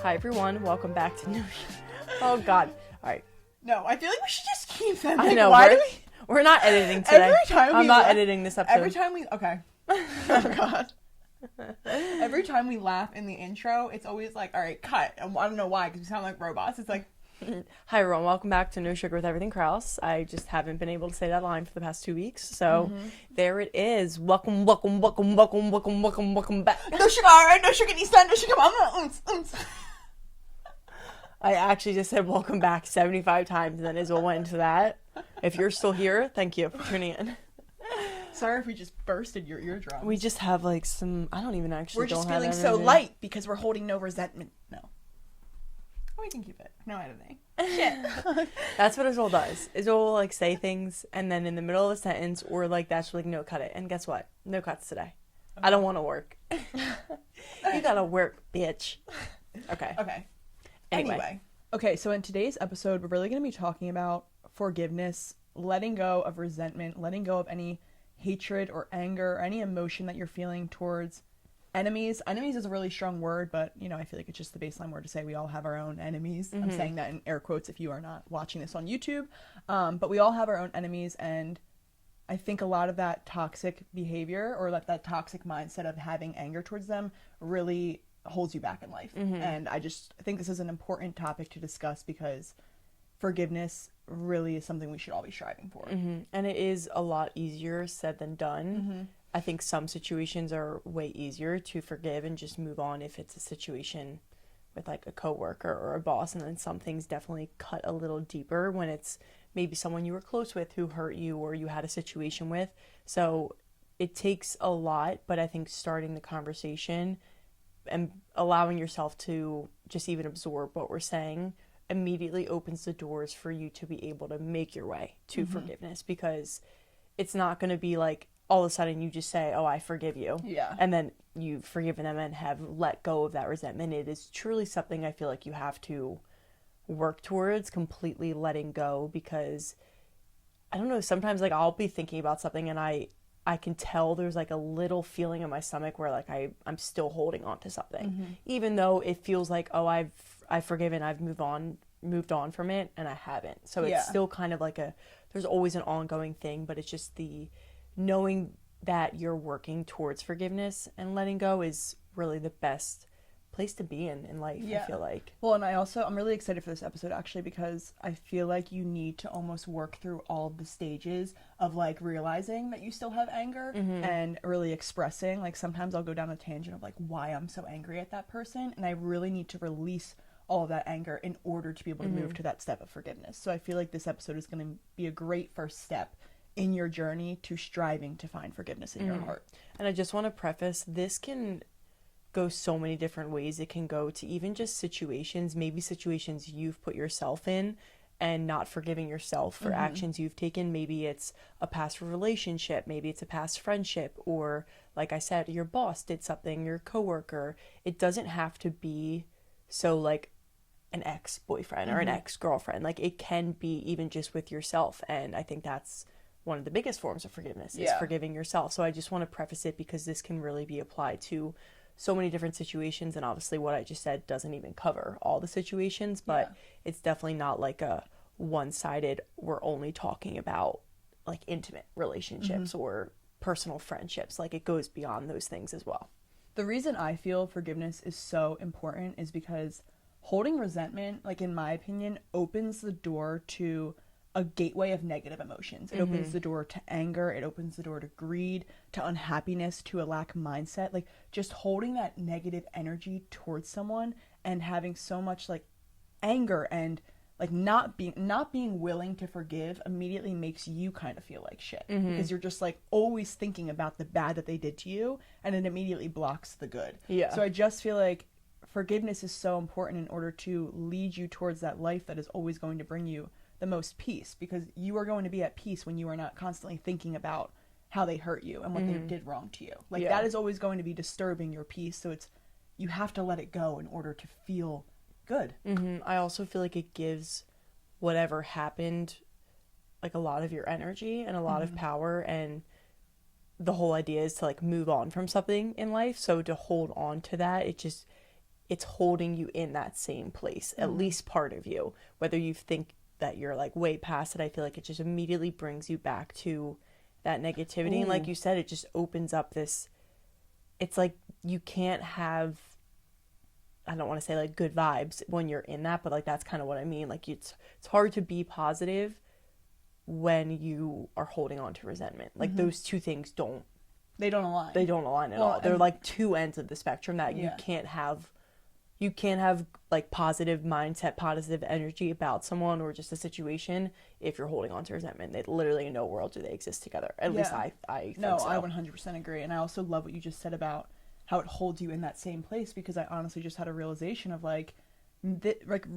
Hi everyone, welcome back to New. Oh God! All right. No, I feel like we should just keep that. I know. We're not editing today. I'm not editing this episode. Every time we okay. Oh God. Every time we laugh in the intro, it's always like, all right, cut. And I don't know why, because we sound like robots. It's like, hi everyone, welcome back to No Sugar with Everything Krause. I just haven't been able to say that line for the past 2 weeks, so there it is. Welcome back. no sugar, all right, no sugar, Nissan, no sugar, mama. I actually just said welcome back 75 times, and then Isabel went into that. If you're still here, thank you for tuning in. Sorry if we just bursted your eardrum. We just have like some, I don't even actually We're just don't feeling have so energy. light because we're holding no resentment. No. Oh, we can keep it. No editing. Shit. That's what Isabel does. Isabel will like say things and then in the middle of a sentence or like that she's like, no, cut it. And guess what? No cuts today. I don't want to work. You gotta work, bitch. Okay. Anyway. Okay, so in today's episode, we're really going to be talking about forgiveness, letting go of resentment, letting go of any hatred or anger or any emotion that you're feeling towards enemies. Enemies is a really strong word, but, you know, I feel like it's just the baseline word to say we all have our own enemies. I'm saying that in air quotes if you are not watching this on YouTube. But we all have our own enemies, and I think a lot of that toxic behavior or that toxic mindset of having anger towards them really holds you back in life. And I think this is an important topic to discuss because forgiveness really is something we should all be striving for. And it is a lot easier said than done. I think some situations are way easier to forgive and just move on if it's a situation with like a coworker or a boss, and then some things definitely cut a little deeper when it's maybe someone you were close with who hurt you or you had a situation with. So it takes a lot, but I think starting the conversation and allowing yourself to just even absorb what we're saying immediately opens the doors for you to be able to make your way to forgiveness, because it's not going to be like all of a sudden you just say, oh, I forgive you. Yeah. And then you've forgiven them and have let go of that resentment. It is truly something I feel like you have to work towards completely letting go, because I don't know, sometimes like I'll be thinking about something and I can tell there's like a little feeling in my stomach where like I'm still holding on to something, even though it feels like, oh, I've forgiven, I've moved on from it, and I haven't. So it's still kind of like there's always an ongoing thing, but it's just the knowing that you're working towards forgiveness and letting go is really the best place to be in life. I feel like. Well, and I'm really excited for this episode actually, because I feel like you need to almost work through all of the stages of like realizing that you still have anger and really expressing. Like sometimes I'll go down a tangent of like why I'm so angry at that person, and I really need to release all of that anger in order to be able to move to that step of forgiveness. So I feel like this episode is going to be a great first step in your journey to striving to find forgiveness in your heart. And I just want to preface, this can go so many different ways. It can go to even just situations, maybe situations you've put yourself in and not forgiving yourself for actions you've taken. Maybe it's a past relationship, maybe it's a past friendship, or like I said, your boss did something, your coworker. It doesn't have to be so like an ex-boyfriend or an ex-girlfriend. Like it can be even just with yourself, and I think that's one of the biggest forms of forgiveness is forgiving yourself. So I just want to preface it because this can really be applied to so many different situations, and obviously what I just said doesn't even cover all the situations, but it's definitely not like a one-sided, we're only talking about like intimate relationships or personal friendships. Like it goes beyond those things as well. The reason I feel forgiveness is so important is because holding resentment, like in my opinion, opens the door to a gateway of negative emotions. It opens the door to anger. It opens the door to greed, to unhappiness, to a lack mindset. Like just holding that negative energy towards someone and having so much like anger and like not being willing to forgive immediately makes you kind of feel like shit, because you're just like always thinking about the bad that they did to you, and it immediately blocks the good. So I just feel like forgiveness is so important in order to lead you towards that life that is always going to bring you the most peace, because you are going to be at peace when you are not constantly thinking about how they hurt you and what they did wrong to you. Like that is always going to be disturbing your peace. So you have to let it go in order to feel good. I also feel like it gives whatever happened like a lot of your energy and a lot of power, and the whole idea is to like move on from something in life. So to hold on to that, it's holding you in that same place, at least part of you. Whether you think that you're like way past it, I feel like it just immediately brings you back to that negativity. And like you said, it just opens up this, it's like you can't have, I don't want to say like good vibes when you're in that, but like that's kind of what I mean. Like it's hard to be positive when you are holding on to resentment. Like those two things don't align. They don't align at all. They're like two ends of the spectrum that you can't have like positive mindset, positive energy about someone or just a situation if you're holding on to resentment. They literally in no world do they exist together. At least I think so. I 100% agree. And I also love what you just said about how it holds you in that same place, because I honestly just had a realization of like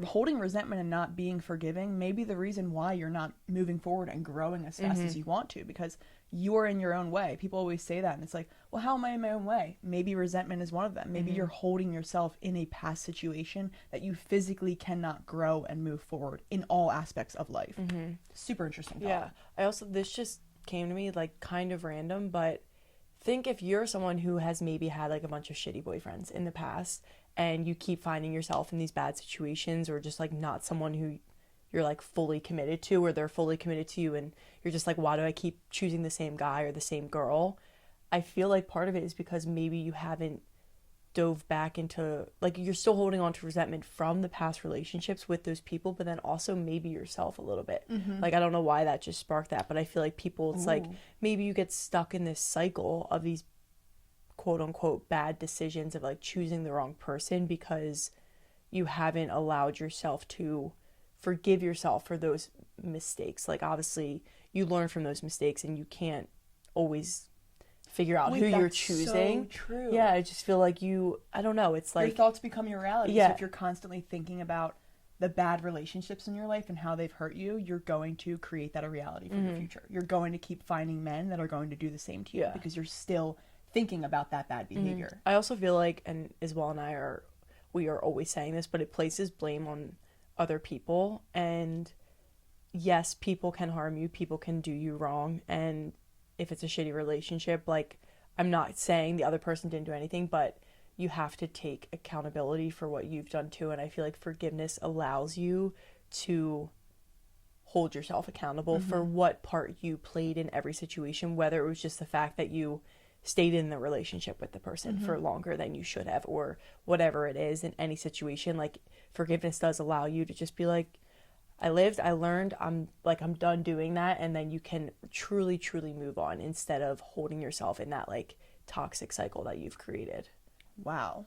holding resentment and not being forgiving may be the reason why you're not moving forward and growing as fast as you want to, because you're in your own way. People always say that, and it's like, well, how am I in my own way? Maybe resentment is one of them. Maybe you're holding yourself in a past situation that you physically cannot grow and move forward in all aspects of life. Super interesting thought. Yeah. This just came to me like kind of random, but think if you're someone who has maybe had like a bunch of shitty boyfriends in the past and you keep finding yourself in these bad situations, or just like not someone who you're like fully committed to, or they're fully committed to you, and you're just like, why do I keep choosing the same guy or the same girl? I feel like part of it is because maybe you haven't dove back into, like, you're still holding on to resentment from the past relationships with those people, but then also maybe yourself a little bit. Like, I don't know why that just sparked that, but I feel like people, it's like maybe you get stuck in this cycle of these quote unquote bad decisions of like choosing the wrong person because you haven't allowed yourself to forgive yourself for those mistakes. Like, obviously you learn from those mistakes and you can't always figure out who you're choosing. So true. Yeah, I just feel like I don't know, it's like your thoughts become your reality. Yeah. So if you're constantly thinking about the bad relationships in your life and how they've hurt you, you're going to create that a reality for your future. You're going to keep finding men that are going to do the same to you because you're still thinking about that bad behavior. I also feel like, and Isabel and we are always saying this, but it places blame on other people. And yes, people can harm you, people can do you wrong, and if it's a shitty relationship, like, I'm not saying the other person didn't do anything, but you have to take accountability for what you've done too. And I feel like forgiveness allows you to hold yourself accountable for what part you played in every situation, whether it was just the fact that you stayed in the relationship with the person for longer than you should have, or whatever it is in any situation. Like, forgiveness does allow you to just be like, I lived, I learned, I'm done doing that, and then you can truly, truly move on instead of holding yourself in that like toxic cycle that you've created. Wow.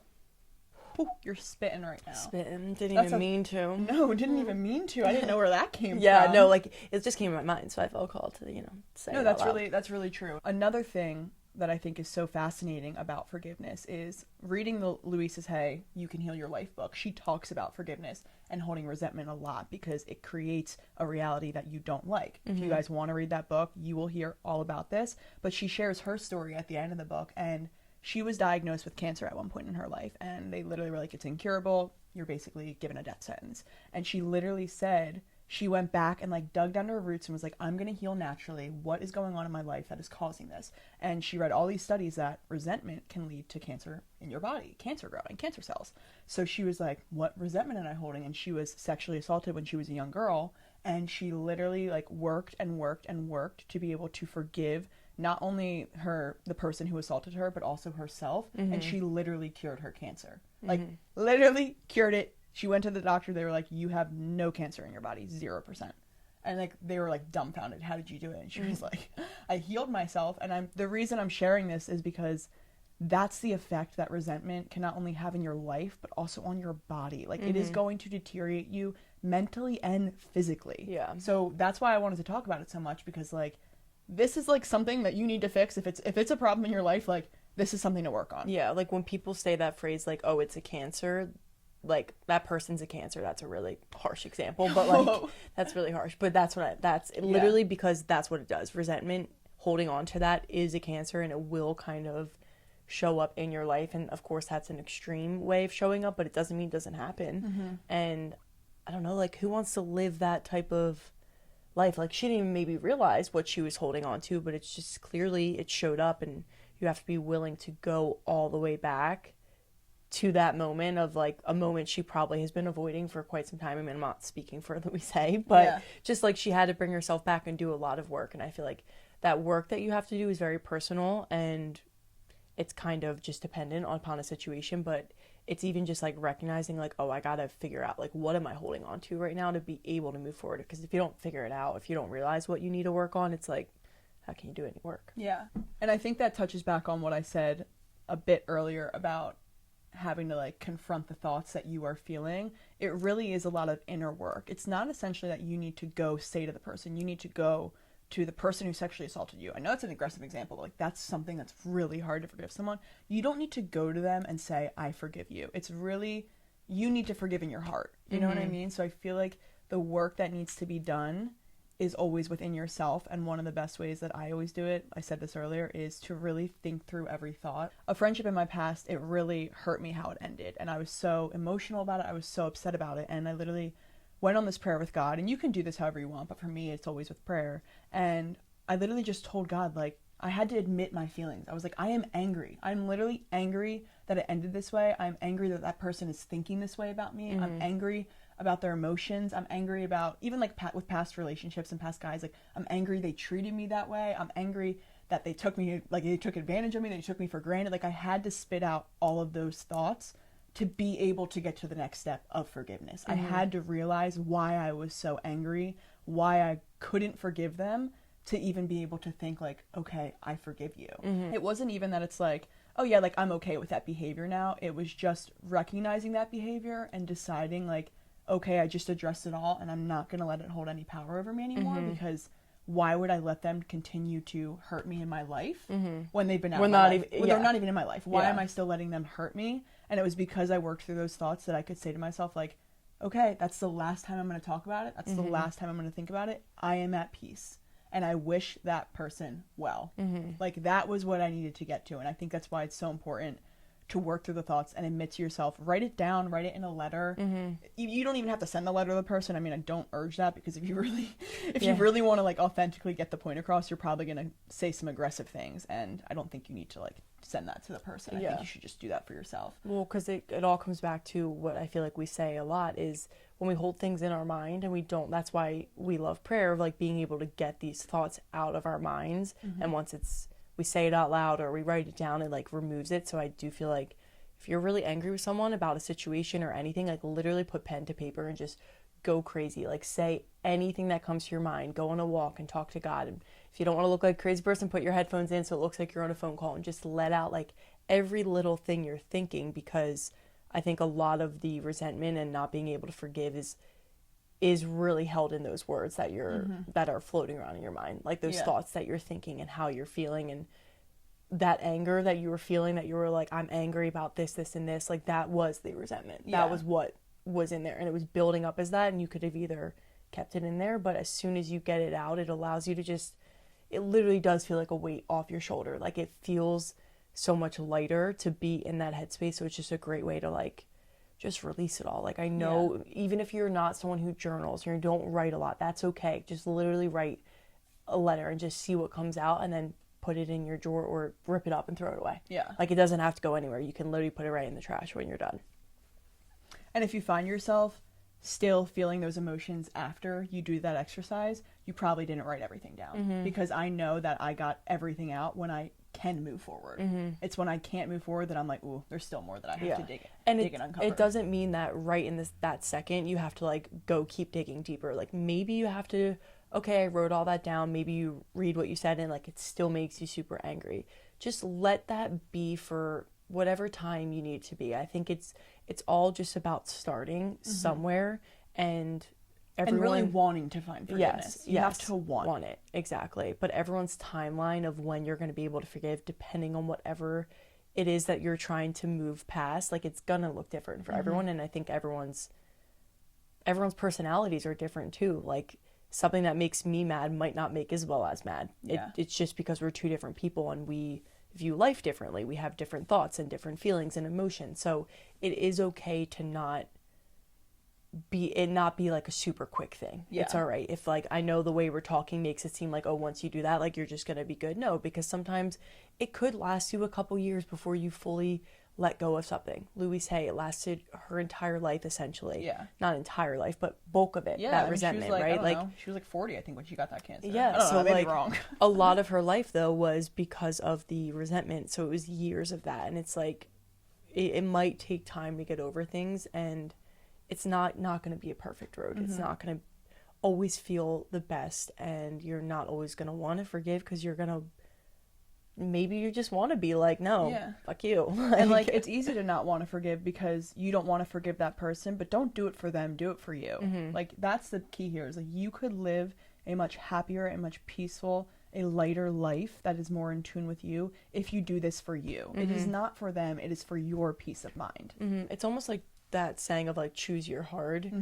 Whew, you're spitting right now. Spitting. Didn't even mean to. No, didn't even mean to. I didn't know where that came from. Yeah, no, like, it just came to my mind, so I felt called to, say it that's out loud. that's really true. Another thing that I think is so fascinating about forgiveness is reading the Louise's Hay, You Can Heal Your Life book. She talks about forgiveness and holding resentment a lot because it creates a reality that you don't like. If you guys want to read that book, you will hear all about this. But she shares her story at the end of the book, and she was diagnosed with cancer at one point in her life, and they literally were like, it's incurable. You're basically given a death sentence. And she literally said she went back and like dug down to her roots and was like, I'm going to heal naturally. What is going on in my life that is causing this? And she read all these studies that resentment can lead to cancer in your body, cancer growing, cancer cells. So she was like, what resentment am I holding? And she was sexually assaulted when she was a young girl. And she literally like worked and worked and worked to be able to forgive not only the person who assaulted her, but also herself. And she literally cured her cancer. Like, literally cured it. She went to the doctor. They were like, you have no cancer in your body, 0%. And like, they were like dumbfounded. How did you do it? And she was like, I healed myself. And the reason I'm sharing this is because that's the effect that resentment can not only have in your life, but also on your body. Like, it is going to deteriorate you mentally and physically. Yeah. So that's why I wanted to talk about it so much, because like, this is like something that you need to fix. If it's a problem in your life, like, this is something to work on. Yeah. Like, when people say that phrase, like, oh, it's a cancer, like, that person's a cancer, that's a really harsh example, but like, that's really harsh. But literally because that's what it does. Resentment, holding on to that, is a cancer, and it will kind of show up in your life. And of course, that's an extreme way of showing up, but it doesn't mean it doesn't happen. And I don't know, like, who wants to live that type of life? Like, she didn't even maybe realize what she was holding on to, but it's just clearly it showed up, and you have to be willing to go all the way back to that moment of like a moment she probably has been avoiding for quite some time. I mean, I'm not speaking for Louise, but just like she had to bring herself back and do a lot of work. And I feel like that work that you have to do is very personal, and it's kind of just dependent upon a situation, but it's even just like recognizing like, oh, I gotta figure out like, what am I holding on to right now to be able to move forward? Because if you don't figure it out, if you don't realize what you need to work on, it's like, how can you do any work? Yeah. And I think that touches back on what I said a bit earlier about having to like confront the thoughts that you are feeling. It really is a lot of inner work. It's not essentially that you need to go say to the person, you need to go to the person who sexually assaulted you. I know it's an aggressive example, but like that's something that's really hard to forgive someone. You don't need to go to them and say, I forgive you. It's really, you need to forgive in your heart. You know what I mean? So I feel like the work that needs to be done is always within yourself, and one of the best ways that I always do it, I said this earlier, is to really think through every thought. A friendship in my past, it really hurt me how it ended, and I was so emotional about it, I was so upset about it, and I literally went on this prayer with God, and you can do this however you want, but for me, it's always with prayer, and I literally just told God, like, I had to admit my feelings. I was like, I am angry. I'm literally angry that it ended this way. I'm angry that that person is thinking this way about me. I'm angry about their emotions. I'm angry about, even like with past relationships and past guys, like I'm angry they treated me that way. I'm angry that they took me, like they took advantage of me, they took me for granted. Like I had to spit out all of those thoughts to be able to get to the next step of forgiveness. I had to realize why I was so angry, why I couldn't forgive them, to even be able to think like, okay, I forgive you. It wasn't even that it's like, oh yeah, like I'm okay with that behavior now. It was just recognizing that behavior and deciding like, okay, I just addressed it all and I'm not going to let it hold any power over me anymore, because why would I let them continue to hurt me in my life when they've been out of my life? They're not even in my life. Why am I still letting them hurt me? And it was because I worked through those thoughts that I could say to myself like, okay, that's the last time I'm going to talk about it. That's the last time I'm going to think about it. I am at peace. And I wish that person well. Like that was what I needed to get to. And I think that's why it's so important to work through the thoughts and admit to yourself, write it down, write it in a letter. You don't even have to send the letter to the person. I mean, I don't urge that, because if you really want to like authentically get the point across, you're probably going to say some aggressive things. And I don't think you need to like send that to the person. I think you should just do that for yourself. Well, because it all comes back to what I feel like we say a lot is when we hold things in our mind and we don't, that's why we love prayer, of like being able to get these thoughts out of our minds. And once we say it out loud or we write it down, it like removes it. So I do feel like if you're really angry with someone about a situation or anything, like literally put pen to paper and just go crazy. Like say anything that comes to your mind, go on a walk and talk to God. And if you don't want to look like a crazy person, put your headphones in so it looks like you're on a phone call and just let out like every little thing you're thinking, because I think a lot of the resentment and not being able to forgive is really held in those words that that are floating around in your mind, like those thoughts that you're thinking and how you're feeling, and that anger that you were feeling, that you were like, I'm angry about this, this, and this, like that was the resentment. That was what was in there, and it was building up as that, and you could have either kept it in there, but as soon as you get it out, it allows you to just, it literally does feel like a weight off your shoulder. Like it feels so much lighter to be in that headspace. So it's just a great way to like just release it all. Like I know even if you're not someone who journals or you don't write a lot, that's okay. Just literally write a letter and just see what comes out, and then put it in your drawer or rip it up and throw it away. Like it doesn't have to go anywhere. You can literally put it right in the trash when you're done. And if you find yourself still feeling those emotions after you do that exercise, you probably didn't write everything down, because I know that I got everything out when I can move forward. It's when I can't move forward that I'm like, ooh, there's still more that I have to dig and uncover. It doesn't mean that right in that second you have to like go keep digging deeper. Like maybe you have to, okay, I wrote all that down. Maybe you read what you said and like it still makes you super angry. Just let that be for whatever time you need it to be. I think it's all just about starting somewhere and really wanting to find forgiveness. You have to want it. Exactly. But everyone's timeline of when you're going to be able to forgive, depending on whatever it is that you're trying to move past, like it's going to look different for everyone. And I think everyone's personalities are different too. Like something that makes me mad might not make Isabel as mad. It's just because we're two different people and we view life differently. We have different thoughts and different feelings and emotions. So it is okay to not not be like a super quick thing. Yeah. It's all right if like I know the way we're talking makes it seem like, oh, once you do that, like you're just gonna be good. No, because sometimes it could last you a couple years before you fully let go of something. Louise Hay, it lasted her entire life essentially. Yeah. Not entire life, but bulk of it. Yeah, that I mean, resentment, she was like, right? I don't Like know. She was like 40, I think, when she got that cancer. yeah, I don't so know, I may like be wrong. a lot of her life though was because of the resentment. So it was years of that, and it's like it might take time to get over things, and it's not going to be a perfect road. It's not going to always feel the best, and you're not always going to want to forgive because you're going to maybe you just want to be like, no, fuck you. And like it's easy to not want to forgive because you don't want to forgive that person, but don't do it for them, do it for you. Like that's the key here, is like you could live a much happier and much peaceful, a lighter life that is more in tune with you if you do this for you. It is not for them, it is for your peace of mind. It's almost like that saying of like choose your hard.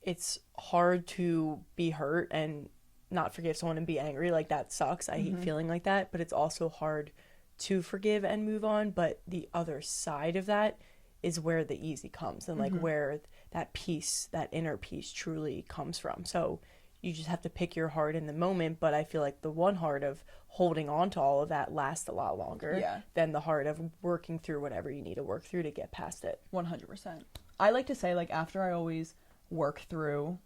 It's hard to be hurt and not forgive someone and be angry. Like that sucks. I hate feeling like that, but it's also hard to forgive and move on. But the other side of that is where the easy comes, and like where that peace, that inner peace truly comes from. So you just have to pick your heart in the moment, but I feel like the one heart of holding on to all of that lasts a lot longer than the heart of working through whatever you need to work through to get past it. 100%. I like to say, like, after I always work through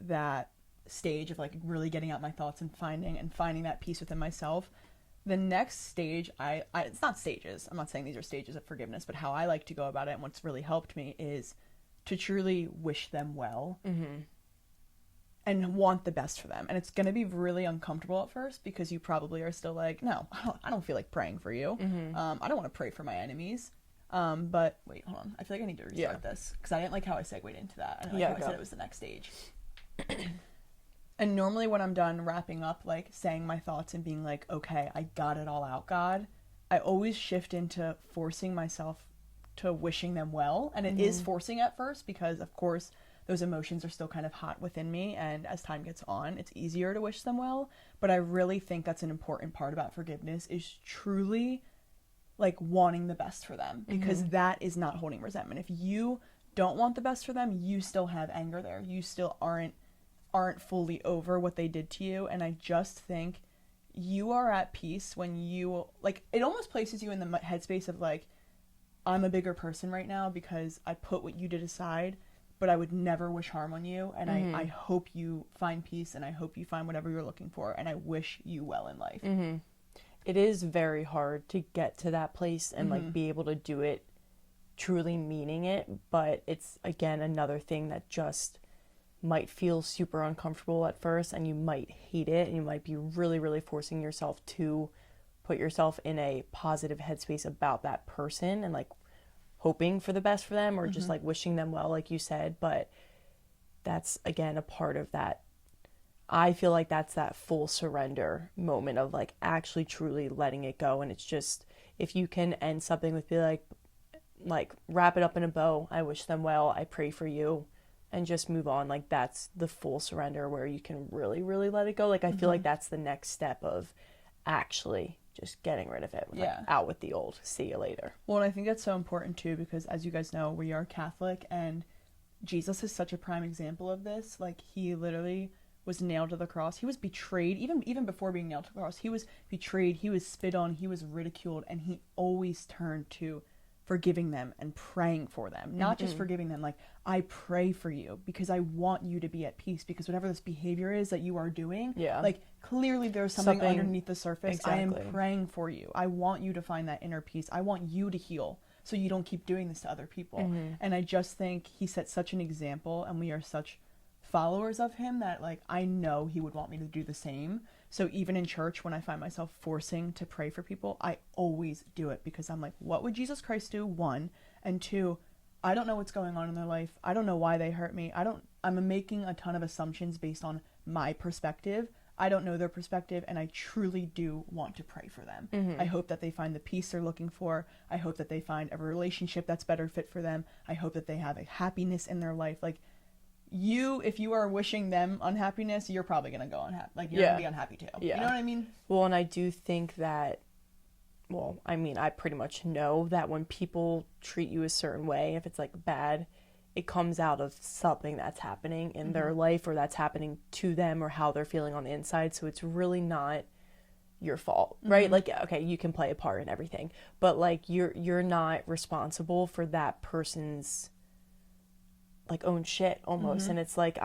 that stage of like really getting out my thoughts and finding that peace within myself, the next stage, I it's not stages, I'm not saying these are stages of forgiveness, but how I like to go about it and what's really helped me is to truly wish them well and want the best for them. And it's going to be really uncomfortable at first because you probably are still like, no, I don't feel like praying for you. I don't want to pray for my enemies. But wait, hold on, I feel like I need to restart this because I didn't like how I segued into that. I don't like how I said it was the next stage. And normally when I'm done wrapping up, like saying my thoughts and being like, okay, I got it all out, God, I always shift into forcing myself to wishing them well. And it is forcing at first because, of course, those emotions are still kind of hot within me. And as time gets on, it's easier to wish them well. But I really think that's an important part about forgiveness, is truly like wanting the best for them, because that is not holding resentment. If you don't want the best for them, you still have anger there. You still aren't fully over what they did to you. And I just think you are at peace when you, like, it almost places you in the headspace of like, I'm a bigger person right now because I put what you did aside, but I would never wish harm on you. And I hope you find peace, and I hope you find whatever you're looking for, and I wish you well in life. It is very hard to get to that place and like be able to do it truly meaning it, but it's again another thing that just might feel super uncomfortable at first, and you might hate it, and you might be really, really forcing yourself to put yourself in a positive headspace about that person and like hoping for the best for them, or just like wishing them well, like you said. But that's again a part of that. I feel like that's that full surrender moment of like actually truly letting it go. And it's just, if you can end something with be like wrap it up in a bow, I wish them well, I pray for you, and just move on. Like that's the full surrender where you can really, really let it go. Like I feel like that's the next step of actually just getting rid of it. Like, out with the old, see you later. Well, and I think that's so important too, because as you guys know, we are Catholic, and Jesus is such a prime example of this. Like he literally was nailed to the cross. He was betrayed, even before being nailed to the cross. He was betrayed, he was spit on, he was ridiculed, and he always turned to forgiving them and praying for them. Not just forgiving them, like, I pray for you because I want you to be at peace, because whatever this behavior is that you are doing, like, clearly there's something underneath the surface. Exactly. I am praying for you. I want you to find that inner peace. I want you to heal so you don't keep doing this to other people. And I just think he set such an example, and we are such followers of him that, like, I know he would want me to do the same. So even in church, when I find myself forcing to pray for people, I always do it, because I'm like, what would Jesus Christ do? One. And two, I don't know what's going on in their life. I don't know why they hurt me. I'm making a ton of assumptions based on my perspective. I don't know their perspective, and I truly do want to pray for them. I hope that they find the peace they're looking for. I hope that they find a relationship that's better fit for them. I hope that they have a happiness in their life. Like, if you are wishing them unhappiness, you're probably going to go unhappy. Like, you're going to be unhappy too. You know what I mean? Well, and I do think that, well, I mean, I pretty much know that when people treat you a certain way, if it's like bad, it comes out of something that's happening in their life, or that's happening to them, or how they're feeling on the inside. So it's really not your fault, right? Like, okay, you can play a part in everything, but like you're not responsible for that person's like own shit almost. And it's like,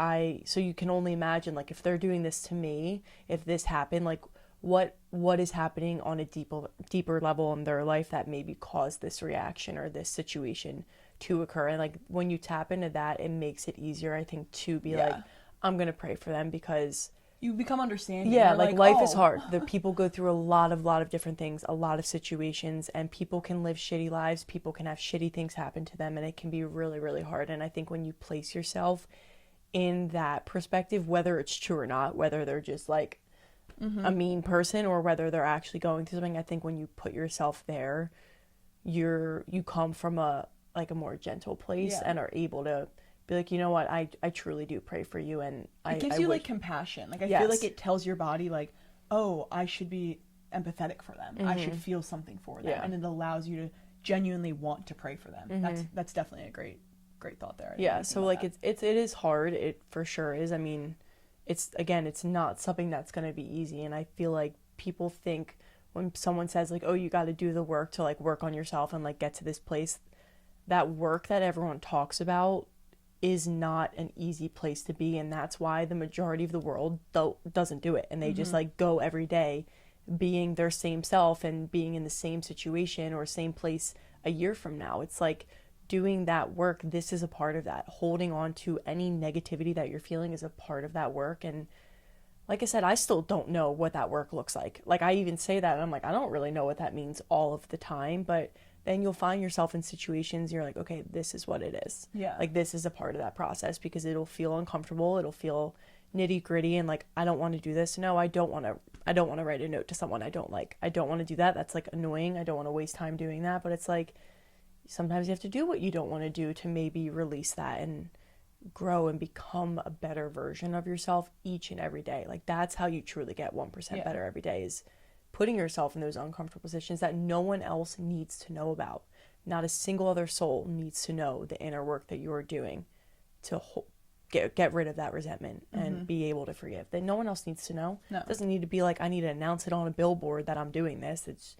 so you can only imagine, like, if they're doing this to me, if this happened, like what is happening on a deeper level in their life that maybe caused this reaction or this situation to occur. And like when you tap into that, it makes it easier, I think, to be like, I'm gonna pray for them, because you become understanding. Yeah, like life is hard. The people go through a lot of different things, a lot of situations, and people can live shitty lives. People can have shitty things happen to them, and it can be really, really hard. And I think when you place yourself in that perspective, whether it's true or not, whether they're just like a mean person or whether they're actually going through something, I think when you put yourself there, you come from a more gentle place and are able to be like, you know what, I truly do pray for you, and it gives you like compassion. Like I feel like it tells your body like, oh, I should be empathetic for them. I should feel something for them, and it allows you to genuinely want to pray for them. That's definitely a great thought there. Yeah, so like it is hard. It for sure is. I mean, it's not something that's going to be easy, and I feel like people think when someone says like, oh, you got to do the work to like work on yourself and like get to this place, that work that everyone talks about is not an easy place to be, and that's why the majority of the world doesn't do it, and they just like go every day being their same self and being in the same situation or same place a year from now. It's like doing that work. This is a part of that. Holding on to any negativity that you're feeling is a part of that work. And like I said, I still don't know what that work looks like. Like I even say that and I'm like, I don't really know what that means all of the time, but then you'll find yourself in situations you're like, okay, this is what it is. Yeah. Like this is a part of that process, because it'll feel uncomfortable. It'll feel nitty gritty and like, I don't want to do this. No, I don't want to write a note to someone I don't like. I don't want to do that. That's like annoying. I don't want to waste time doing that. But it's like, sometimes you have to do what you don't want to do to maybe release that and grow and become a better version of yourself each and every day. Like that's how you truly get 1% better every day, is putting yourself in those uncomfortable positions that no one else needs to know about. Not a single other soul needs to know the inner work that you're doing to get rid of that resentment and be able to forgive. That no one else needs to know. No. It doesn't need to be like, I need to announce it on a billboard that I'm doing this. It's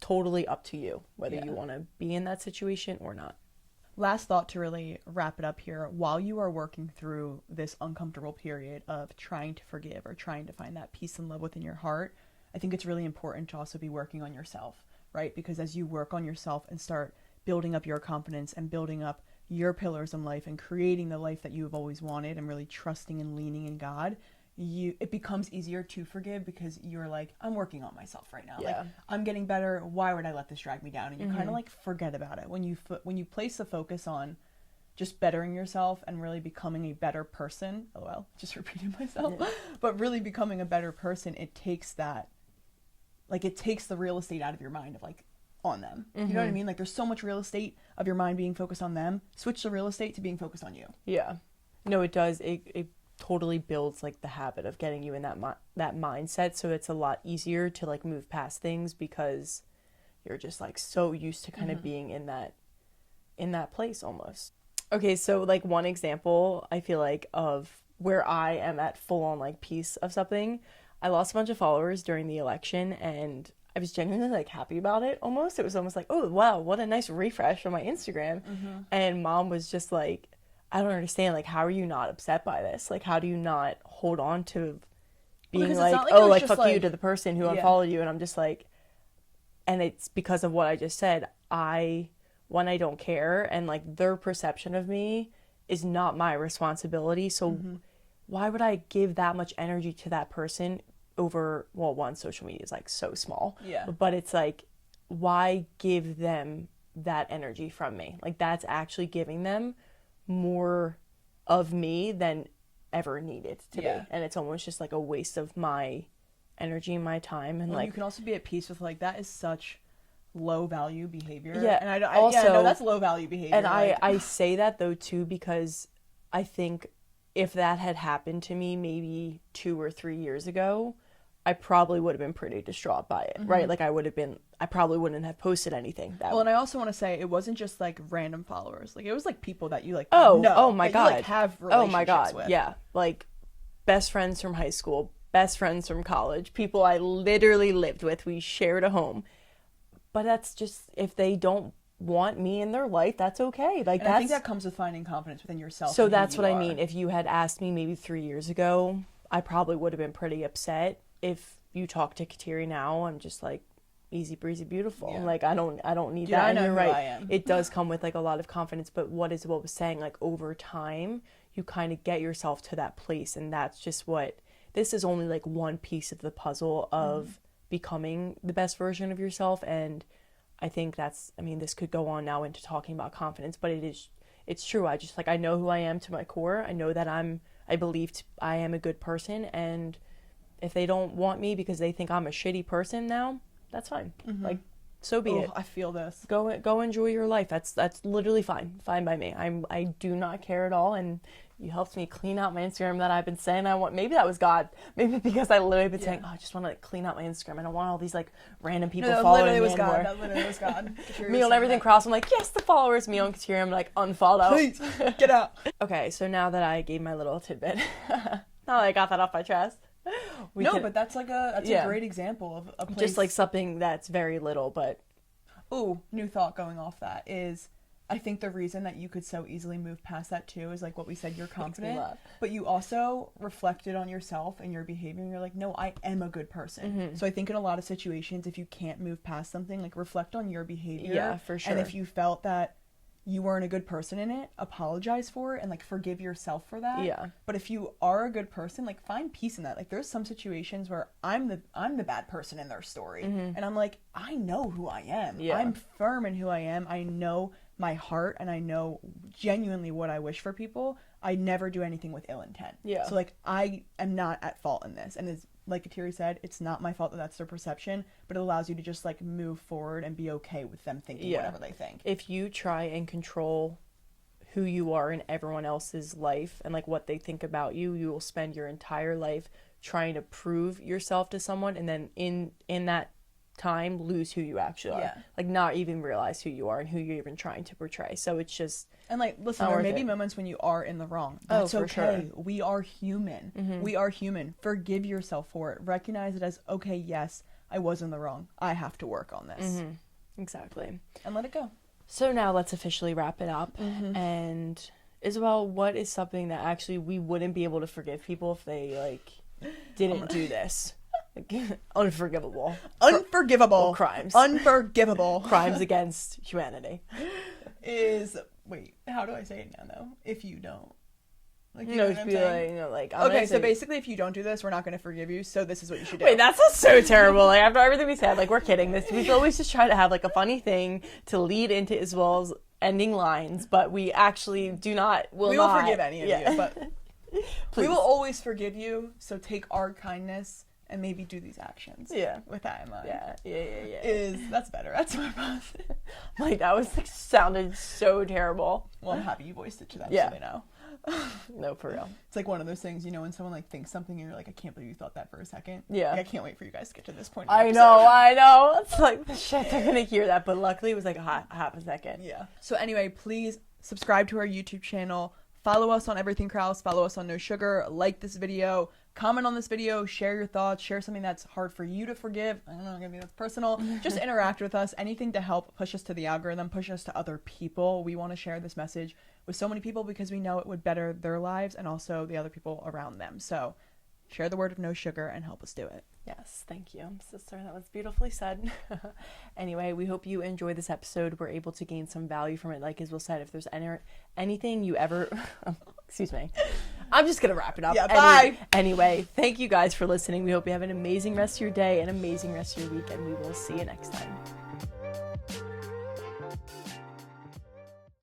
totally up to you whether you want to be in that situation or not. Last thought to really wrap it up here. While you are working through this uncomfortable period of trying to forgive or trying to find that peace and love within your heart, I think it's really important to also be working on yourself, right? Because as you work on yourself and start building up your confidence and building up your pillars in life and creating the life that you have always wanted and really trusting and leaning in God, it becomes easier to forgive, because you're like, I'm working on myself right now. Like I'm getting better. Why would I let this drag me down? And you kind of like forget about it when you place the focus on just bettering yourself and really becoming a better person. Oh well, just repeating myself. But really becoming a better person, it takes that, like it takes the real estate out of your mind of like on them. You know what I mean? Like there's so much real estate of your mind being focused on them. Switch the real estate to being focused on you. Yeah. No, it does. It totally builds like the habit of getting you in that mindset, so it's a lot easier to like move past things, because you're just like so used to kind of being in that place almost. Okay, so like one example I feel like of where I am at full on like peace of something, I lost a bunch of followers during the election, and I was genuinely like happy about it almost. It was almost like, oh wow, what a nice refresh on my Instagram. And mom was just like, I don't understand, like how are you not upset by this? Like how do you not hold on to being like, oh, like fuck you to the person who unfollowed you? And I'm just like, and it's because of what I just said. I don't care, and like their perception of me is not my responsibility, so why would I give that much energy to that person over, well, one, social media is like so small, but it's like, why give them that energy from me? Like that's actually giving them more of me than ever needed to be, and it's almost just like a waste of my energy and my time. And like you can also be at peace with like, that is such low value behavior. And I know that's low value behavior. And I say that though too, because I think if that had happened to me maybe 2 or 3 years ago, I probably would have been pretty distraught by it, right? Like I probably wouldn't have posted anything. Well, and I also want to say it wasn't just like random followers. Like it was like people that you like oh my that God. you, like, have relationships Oh my God. with. Yeah. Like best friends from high school, best friends from college, people I literally lived with. We shared a home. But that's just, if they don't want me in their life, that's okay. Like, I think that comes with finding confidence within yourself. So that's what I mean. If you had asked me maybe 3 years ago, I probably would have been pretty upset. If you talk to Kateri now, I'm just like, easy breezy beautiful. Yeah. Like I don't need Dude, that. I And know you're who right. I am. It does come with like a lot of confidence, but what was saying, like over time, you kind of get yourself to that place, and that's just what this is, only like one piece of the puzzle of becoming the best version of yourself. And I think this could go on now into talking about confidence, but it's true. I know who I am to my core. I know that I believe I am a good person, and if they don't want me because they think I'm a shitty person now, that's fine. Like, so be it. I feel this. Go enjoy your life. That's literally fine by me. I do not care at all, and you helped me clean out my Instagram that I've been saying I want. Maybe that was God. Maybe because I literally been saying, I just want to like clean out my Instagram. I don't want all these like random people following me anymore. That literally was God. Me on everything Krause. I'm like, yes, the followers. Me on Kateri, I'm like, unfollow. Please get out. Okay, so now that I gave my little tidbit, now that I got that off my chest. But that's like a great example of a place. Just like something that's very little, but ooh, new thought going off that is, I think the reason that you could so easily move past that too is like what we said, you're confident, but you also reflected on yourself and your behavior, and you're like, no, I am a good person. So I think in a lot of situations, if you can't move past something, like reflect on your behavior. Yeah, for sure. And if you felt that you weren't a good person in it, apologize for it and like forgive yourself for that. Yeah. But if you are a good person, like find peace in that. Like there's some situations where I'm the bad person in their story, and I'm like, I know who I am. Yeah. I'm firm in who I am. I know my heart, and I know genuinely what I wish for people. I never do anything with ill intent. Yeah. So like I am not at fault in this, and it's like Kateri said, it's not my fault that that's their perception, but it allows you to just like move forward and be okay with them thinking whatever they think. If you try and control who you are in everyone else's life and like what they think about you, you will spend your entire life trying to prove yourself to someone, and then in that time lose who you actually are. Yeah. Like not even realize who you are and who you're even trying to portray. So it's just, and like, listen, there may be moments when you are in the wrong. That's for okay. sure. We are human. We are human. Forgive yourself for it. Recognize it as, okay, yes, I was in the wrong. I have to work on this. Exactly. And let it go. So now let's officially wrap it up. And Isabel, what is something that actually we wouldn't be able to forgive people if they like didn't do this? Unforgivable. Unforgivable. Crimes. Unforgivable. Crimes against humanity. Wait, how do I say it now though? If you don't. Like, you No, know just what be I'm saying? like, Okay, so basically if you don't do this, we're not going to forgive you, so this is what you should do. Wait, that sounds so terrible. Like, after everything we said, like, we're kidding. We always just try to have, like, a funny thing to lead into Isabel's ending lines, but we actually we will forgive any of you, but Please. we will always forgive you, so take our kindness and maybe do these actions. Yeah. With that in mind. Yeah. That's better. That's my boss. Like, that was, like, sounded so terrible. Well, I'm happy you voiced it to them Yeah. so they know. No, for real. It's like one of those things, you know, when someone like thinks something and you're like, I can't believe you thought that for a second. Yeah. Like, I can't wait for you guys to get to this point. I know. It's like, the shit, they're gonna hear that, but luckily it was like a half a second. Yeah. So anyway, please subscribe to our YouTube channel. Follow us on Everything Krause. Follow us on No Sugar. Like this video. Comment on this video. Share your thoughts. Share something that's hard for you to forgive. I don't know, maybe that's personal. Just interact with us. Anything to help push us to the algorithm, push us to other people. We want to share this message with so many people because we know it would better their lives and also the other people around them. So share the word of No Sugar and help us do it. Yes, thank you, sister. That was beautifully said. Anyway, we hope you enjoyed this episode. We're able to gain some value from it. Like Isabel said, if there's anything you ever... Excuse me. I'm just going to wrap it up. Yeah, bye. Anyway, thank you guys for listening. We hope you have an amazing rest of your day, an amazing rest of your week, and we will see you next time.